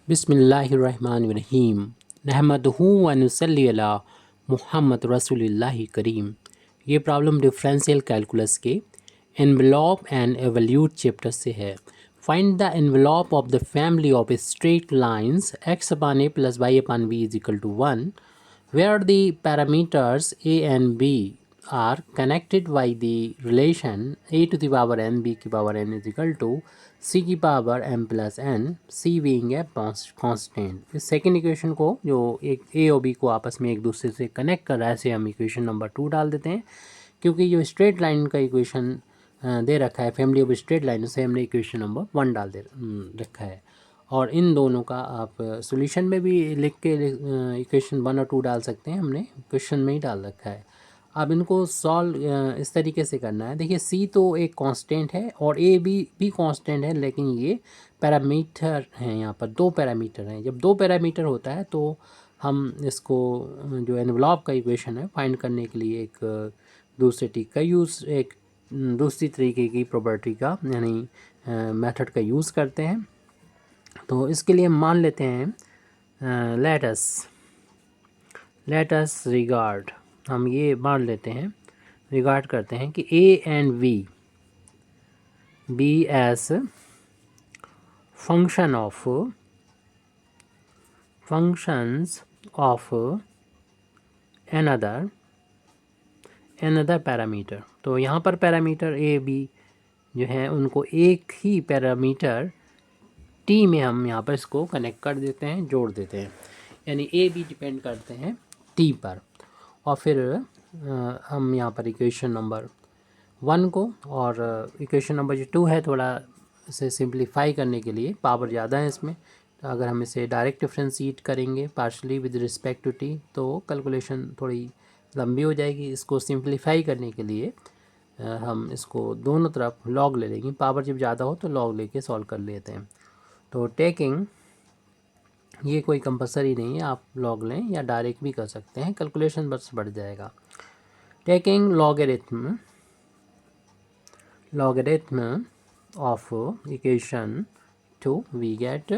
बिस्मिल्लाहिर्रहमानिर्रहीम नहमदहू व नुसल्ली अला मुहम्मद रसूलिल्लाहि करीम। ये प्रॉब्लम डिफरेंशियल कैलकुलस के एनवेलप एंड एवल्यूट चैप्टर से है। Find the envelope of the family of straight lines x upon a plus y upon b is equal to 1 where the parameters a and b are connected by the relation a to the power n b की power n is equal to c की power m plus n, c being a constant। इस second equation को जो एक a और b को आपस में एक दूसरे से कनेक्ट कर रहा है ऐसे हम इक्वेशन नंबर 2 डाल देते हैं, क्योंकि जो स्ट्रेट लाइन का इक्वेशन दे रखा है फैमिली ऑफ स्ट्रेट लाइन से हमने इक्वेशन नंबर 1 डाल दे रखा है। और इन दोनों का आप सॉल्यूशन में भी लिख के इक्वेशन 1 और 2 डाल सकते हैं, हमने क्वेश्चन में ही डाल रखा है। अब इनको सॉल्व इस तरीके से करना है। देखिए सी तो एक कांस्टेंट है और ए भी कांस्टेंट है, लेकिन ये पैरामीटर हैं, यहाँ पर दो पैरामीटर हैं। जब दो पैरामीटर होता है तो हम इसको जो एनवलप का इक्वेशन है फाइंड करने के लिए एक दूसरे ट्रिक का यूज़ एक दूसरी तरीके की प्रॉपर्टी का यानी मेथड का यूज़ करते हैं। तो इसके लिए हम मान लेते हैं लेट अस रिगार्ड, हम ये मान लेते हैं रिगार्ड करते हैं कि a and v b as functions of another parameter. तो यहाँ पर पैरामीटर ए बी जो है उनको एक ही पैरामीटर टी में हम यहाँ पर इसको कनेक्ट कर देते हैं, जोड़ देते हैं, यानी ए बी डिपेंड करते हैं टी पर। और फिर हम यहाँ पर इक्वेशन नंबर 1 को और इक्वेशन नंबर जो 2 है थोड़ा इसे सिंप्लीफाई करने के लिए पावर ज़्यादा है इसमें, तो अगर हम इसे डायरेक्ट डिफ्रेंशिएट करेंगे partially with respect to t तो कैलकुलेशन थोड़ी लंबी हो जाएगी। इसको सिंप्लीफाई करने के लिए हम इसको दोनों तरफ लॉग ले लेंगे, पावर जब ज़्यादा हो तो लॉग लेके सॉल्व कर लेते हैं। तो टेकिंग ये कोई कंपलसरी नहीं है, आप लॉग लें या डायरेक्ट भी कर सकते हैं, कैलकुलेशन बस बढ़ जाएगा। Taking logarithm of equation 2 we get,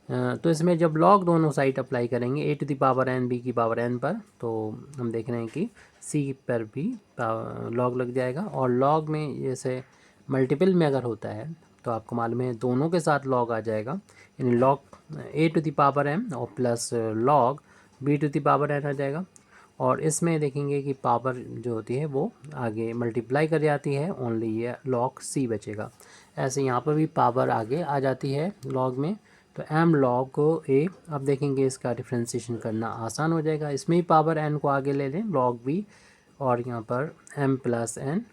तो इसमें जब लॉग दोनों साइड अप्लाई करेंगे A to the power N B की पावर एन पर, तो हम देख रहे हैं कि सी पर भी लॉग लग जाएगा। और लॉग में जैसे मल्टीपल में अगर होता है तो आपको मालूम है दोनों के साथ लॉग आ जाएगा, यानी log A to the power M और plus log B to the power N आ जाएगा। और इसमें देखेंगे कि पावर जो होती है वो आगे मल्टीप्लाई कर जाती है, ओनली ये लॉग सी बचेगा। ऐसे यहाँ पर भी पावर आगे आ जाती है लॉग में, तो एम लॉग को ए। अब देखेंगे इसका डिफ्रेंशिएशन करना आसान हो जाएगा, इसमें ही पावर एन को आगे ले लें लॉग बी और यहाँ पर M plus N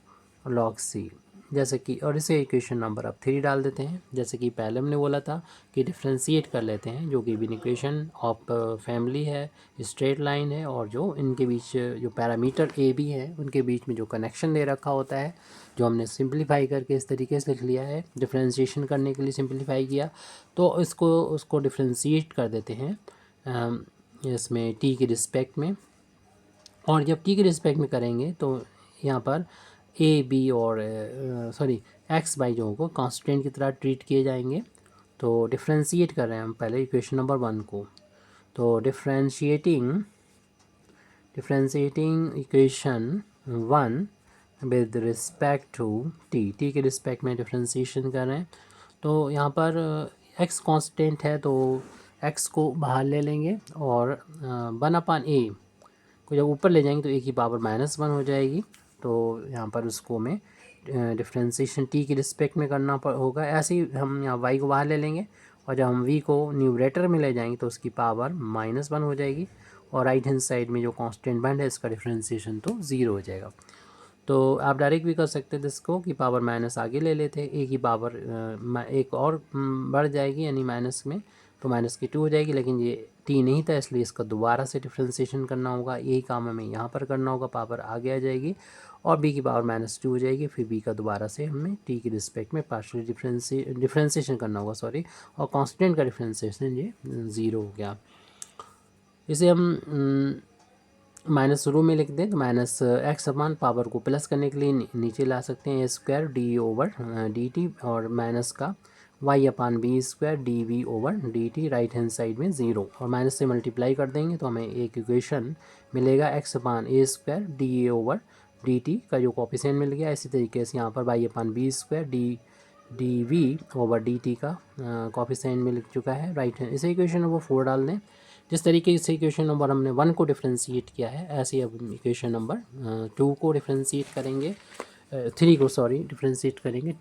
log c, जैसे कि और इसे इक्वेशन नंबर अब 3 डाल देते हैं। जैसे कि पहले हमने बोला था कि डिफ्रेंशिएट कर लेते हैं, जो कि गिवन इक्वेशन ऑफ फैमिली है, स्ट्रेट लाइन है, और जो इनके बीच जो पैरामीटर ए बी है उनके बीच में जो कनेक्शन दे रखा होता है, जो हमने सिंप्लीफाई करके इस तरीके से लिख लिया है, डिफ्रेंशिएशन करने के लिए सिंप्लीफाई किया। तो उसको डिफ्रेंशिएट कर देते हैं इसमें टी के रिस्पेक्ट में। और जब टी के रिस्पेक्ट में करेंगे तो यहाँ पर ए बी और एक्स बाई जो को कांस्टेंट की तरह ट्रीट किए जाएंगे। तो डिफ्रेंशिएट कर रहे हैं हम पहले इक्वेशन नंबर 1 को, तो differentiating equation 1 with respect to t के रिस्पेक्ट में डिफ्रेंशिएशन कर रहे हैं। तो यहाँ पर एक्स कांस्टेंट है तो एक्स को बाहर ले लेंगे और 1 ए को जब ऊपर ले जाएंगे तो ए की पावर -1 हो जाएगी। तो यहाँ पर उसको हमें डिफ्रेंशिएशन टी के रिस्पेक्ट में करना होगा। ऐसे ही हम यहाँ वाई को बाहर ले लेंगे और जब हम वी को न्यूमरेटर में ले जाएंगे तो उसकी पावर -1 हो जाएगी, और राइट हैंड साइड में जो कांस्टेंट बैंड है इसका डिफ्रेंशिएशन तो 0 हो जाएगा। तो आप डायरेक्ट भी कर सकते थे इसको कि पावर माइनस आगे ले लेते, ए की पावर एक और बढ़ जाएगी यानी माइनस में, तो -2 हो जाएगी, लेकिन ये टी नहीं था इसलिए इसका दोबारा से डिफ्रेंशिएशन करना होगा। यही काम हमें यहाँ पर करना होगा, पावर आगे आ जाएगी और बी की पावर -2 हो जाएगी, फिर बी का दोबारा से हमें टी के रिस्पेक्ट में पार्शियल डिफ्रेंशिएशन करना होगा और कांस्टेंट का डिफ्रेंशिएशन ये 0 हो गया। इसे हम माइनस शुरू में लिख दें तो माइनस एक्स अपान पावर को प्लस करने के लिए नीचे ला सकते हैं a² d over d t, और माइनस का y upon b square d v over d t, right hand side में 0 और माइनस से मल्टीप्लाई कर देंगे तो हमें एक इक्वेशन मिलेगा x upon A square D A over d t का जो कोफिशिएंट मिल गया। इसी तरीके से यहाँ पर y upon b square d v over d t का कोफिशिएंट मिल चुका है, राइट हैंड। इसे इक्वेशन नंबर 4 डाल दें। जिस तरीके से इक्वेशन नंबर हमने 1 को डिफ्रेंशिएट किया है, ऐसे ही अब इक्वेशन नंबर 2 को डिफ्रेंशिएट करेंगे, 3 को सॉरी डिफ्रेंशिएट करेंगे।